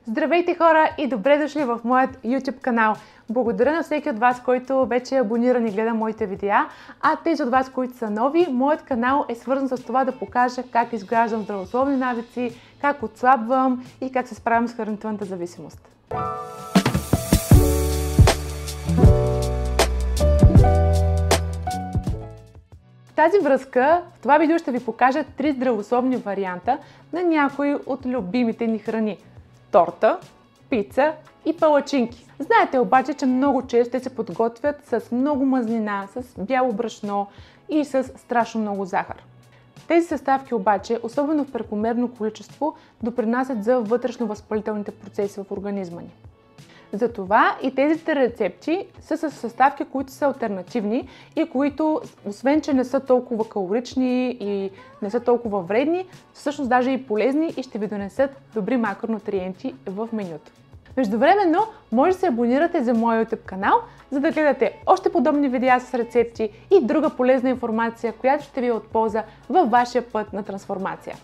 Здравейте хора и добре дошли в моят YouTube канал. Благодаря на всеки от вас, който вече е абониран и гледа моите видеа, а тези от вас, които са нови, моят канал е свързан с това да покажа как изграждам здравословни навици, как отслабвам и как се справям с хранителната зависимост. В тази връзка, в това видео ще ви покажа 3 здравословни варианта на някои от любимите ни храни. Торта, пица и палачинки. Знаете обаче, че много често те се подготвят с много мазнина, с бяло брашно и с страшно много захар. Тези съставки обаче, особено в прекомерно количество, допринасят за вътрешно-възпалителните процеси в организма ни. Затова и тези рецепти са с съставки, които са алтернативни и които, освен че не са толкова калорични и не са толкова вредни, всъщност даже и полезни и ще ви донесат добри макронутриенти в менюто. Междувременно, може да се абонирате за моя YouTube канал, за да гледате още подобни видеа с рецепти и друга полезна информация, която ще ви е от полза във вашия път на трансформация.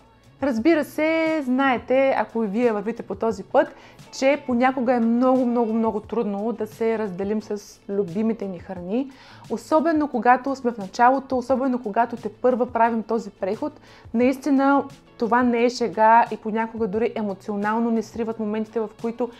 Разбира се, знаете, ако и вие вървите по този път, че понякога е много трудно да се разделим с любимите ни храни, особено когато сме в началото, особено когато тепърва правим този преход. Наистина това не е шега и понякога дори емоционално ни сриват моментите, в които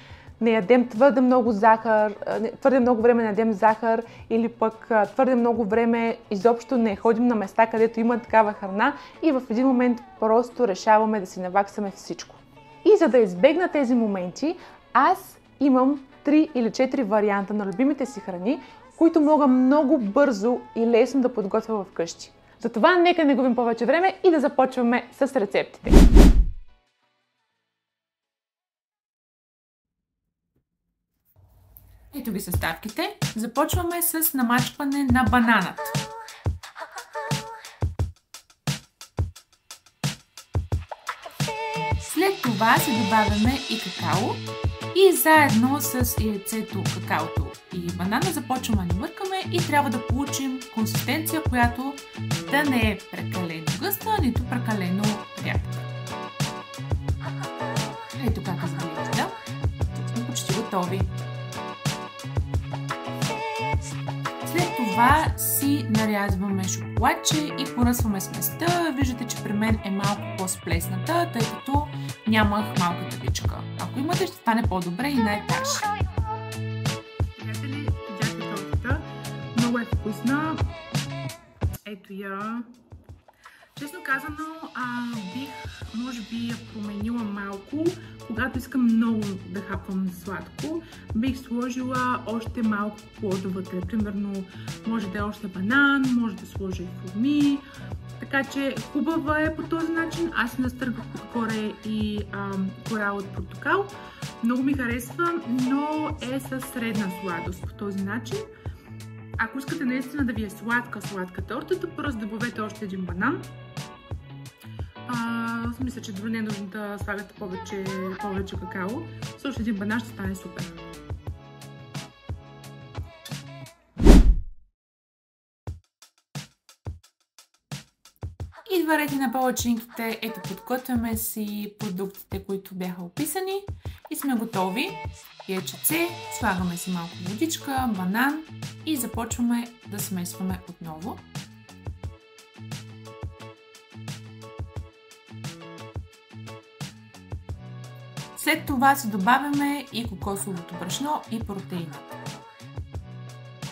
не ядем твърде много захар, твърде много време не ядем захар или пък твърде много време изобщо не ходим на места, където има такава храна и в един момент просто решаваме да си наваксаме всичко. И за да избегна тези моменти, аз имам 3 или 4 варианта на любимите си храни, които мога много бързо и лесно да подготвя вкъщи. Затова нека не губим повече време и да започваме с рецептите. Ето ги съставките. Започваме с намачкване на бананата. След това се добавяме и какао и заедно с яйцето, какаото и банана започваме да мъркаме и трябва да получим консистенция, която да не е прекалено гъста, нито прекалено рядка. Ето как изглежда. Сме почти готови. След това си нарязваме шоколадче и поръсваме сместа. Виждате, че при мен е малко по-сплесната, тъй като нямах малка табичка. Ако имате, ще стане по-добре и на етаж. Приятели, видяхте тортата. Много е вкусна. Ето я. Честно казано, бих, може би, я променила малко. Когато искам много да хапвам сладко, бих сложила още малко плодовете. Примерно, може да е още банан, може да сложа и форми. Така че хубава е по този начин. Аз си настъргах горе и кора от портокал. Много ми харесва, но е със средна сладост по този начин. Ако искате наистина да ви е сладка тортата, просто добавете още един банан. Мисля, че дори не е нужно да слагате повече какао. Също един банан ще стане супер. Идва ред на палачинките. Ето, подготвяме си продуктите, които бяха описани и сме готови. Яйчице, слагаме си малко водичка, банан и започваме да смесваме отново. След това си добавяме и кокосовото брашно и протеина.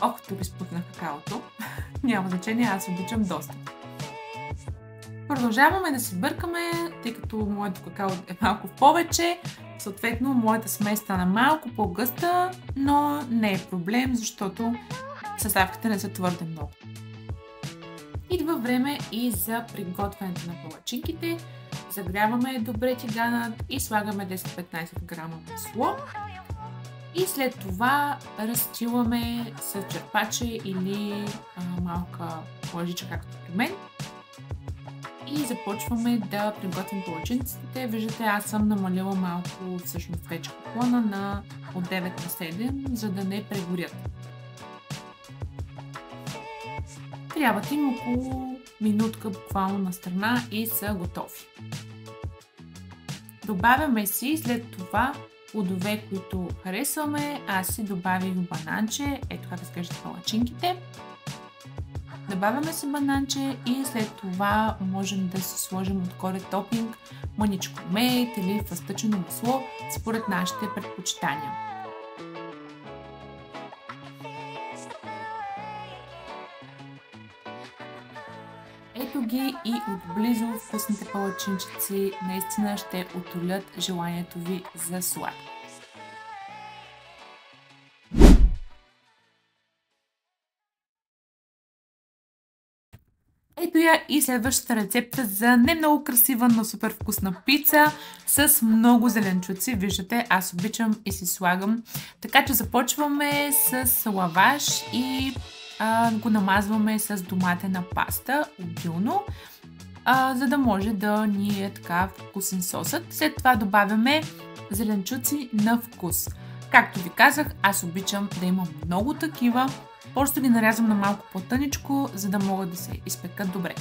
Ох, тук изпукнах какаото. Няма значение, аз обичам доста. Продължаваме да си бъркаме, тъй като моето какао е малко повече. Съответно, моята смес стана малко по-гъста, но не е проблем, защото съставките не са твърде много. Идва време и за приготвянето на палачинките. Загряваме добре тиганът и слагаме 10-15 грама масло. И след това разстиламе с черпаче или малка лъжичка, както при мен. И започваме да приготвим палачинците. Виждате, аз съм намалила малко всъщност вече куклона от 9 на 7, за да не прегорят. Трябват им около минутка буквално на страна и са готови. Добавяме си след това плодове, които харесваме. Аз си добавих бананче. Ето как изглеждат палачинките. Добавяме си бананче и след това можем да си сложим отгоре топинг, мъничко мед или фъстъчено масло, според нашите предпочитания. Ето ги и отблизо вкусните палачинчици. Наистина ще утолят желанието ви за сладко. Ето я и следващата рецепта за не много красива, но супер вкусна пица с много зеленчуци. Виждате, аз обичам и си слагам. Така че започваме с лаваш и го намазваме с доматена паста обилно, за да може да ни е така вкусен сосът. След това добавяме зеленчуци на вкус. Както ви казах, аз обичам да има много такива. Просто ги нарязвам на малко по-тъничко, за да могат да се изпекат добре.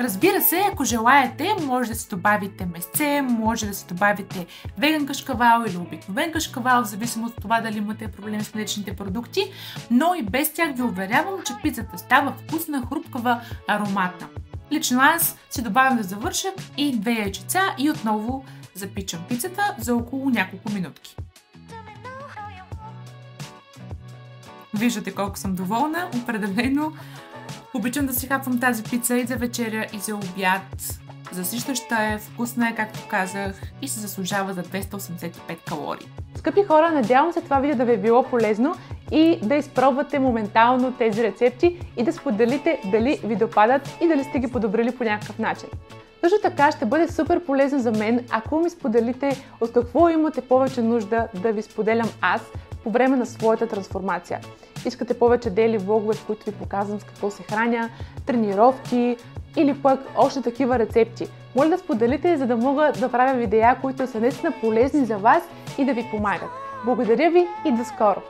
Разбира се, ако желаете, може да си добавите месце, може да си добавите веган кашкавал или обикновен кашкавал, в зависимост от това дали имате проблеми с млечните продукти, но и без тях ви уверявам, че пицата става вкусна, хрупкава, ароматна. Лично аз си добавям да завърша и 2 яйчеца и отново запичам пицата за около няколко минутки. Виждате колко съм доволна, определено. Обичам да си хапвам тази пица и за вечеря, и за обяд. Засищаща е, вкусна е, както казах, и се заслужава за 285 калории. Скъпи хора, надявам се това видео да ви е било полезно и да изпробвате моментално тези рецепти и да споделите дали ви допадат и дали сте ги подобрили по някакъв начин. Също така ще бъде супер полезно за мен, ако ми споделите от какво имате повече нужда да ви споделям аз по време на своята трансформация. Искате повече дейли влогове, в които ви показвам с какво се храня, тренировки или пък още такива рецепти. Моля да споделите, за да мога да правя видеа, които са наистина полезни за вас и да ви помагат. Благодаря ви и до скоро!